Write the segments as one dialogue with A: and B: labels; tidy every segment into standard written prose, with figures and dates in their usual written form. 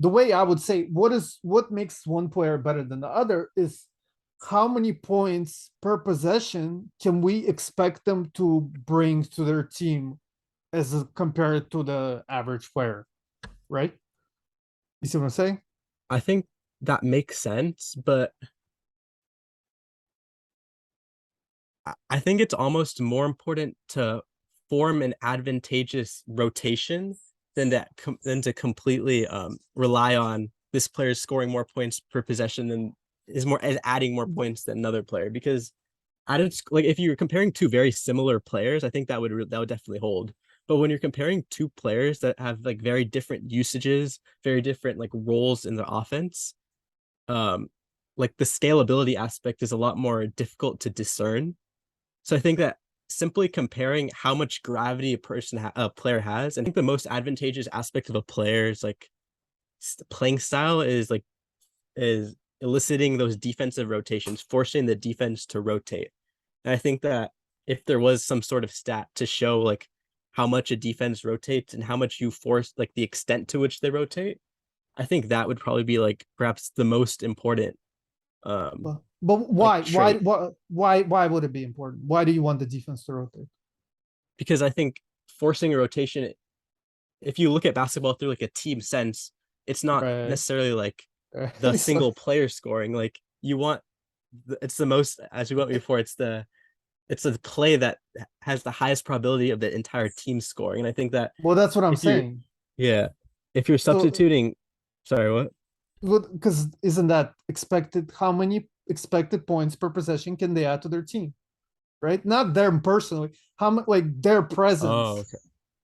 A: the way I would say what makes one player better than the other is how many points per possession can we expect them to bring to their team compared to the average player, right? You see what I'm saying?
B: I think that makes sense, but I think it's almost more important to form an advantageous rotation than to completely rely on this player scoring more points per possession than is adding more points than another player. Because like if you're comparing two very similar players, I think that would definitely hold. But when you're comparing two players that have like very different usages, very different like roles in the offense, um, like the scalability aspect is a lot more difficult to discern. So I think that simply comparing how much gravity a player has, and I think the most advantageous aspect of a player's like playing style is eliciting those defensive rotations, forcing the defense to rotate. And I think that if there was some sort of stat to show like how much a defense rotates and how much you force, like the extent to which they rotate, I think that would probably be like perhaps the most important
A: but
B: like
A: why? Why?
B: trait.
A: Why would it be important? Why do you want the defense to rotate?
B: Because I think forcing a rotation, if you look at basketball through like a team sense, it's not
A: Right.
B: necessarily like the
A: So,
B: single player scoring. Like you want, it's the most, as we went before, it's the play that has the highest probability of the entire team scoring. And I think that
A: well, that's what I'm
B: if you,
A: saying.
B: yeah, if you're
A: So,
B: substituting, sorry, what?
A: because isn't that expected? How many expected points per possession can they add to their team? Right? Not them personally. How much like their
B: Oh,
A: presence?
B: okay.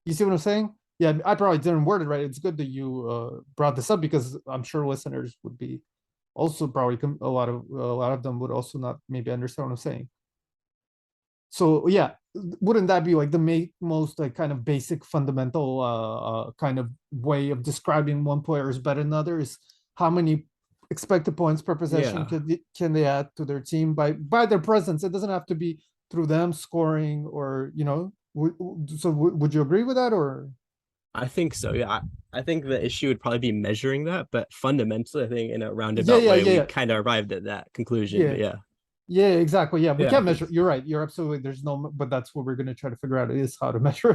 A: You see what I'm saying? Yeah, I probably didn't word it right. It's good that you brought this up because I'm sure listeners would be also probably a lot of them would also not maybe understand what I'm saying. So yeah, wouldn't that be like the most like kind of basic fundamental kind of way of describing one player is better than another is how many expected points per possession
B: Yeah,
A: can they add to their team by their presence? It doesn't have to be through them scoring or so would you agree with that or
B: I think so. Yeah, I think the issue would probably be measuring that, but fundamentally, I think in a
A: yeah
B: roundabout
A: yeah
B: way,
A: yeah
B: we
A: yeah
B: kind of arrived at that conclusion.
A: yeah
B: But yeah,
A: yeah exactly yeah we
B: yeah, I
A: can't
B: think
A: measure. You're right, you're absolutely there's no but that's what we're going to try to figure out is how to measure it.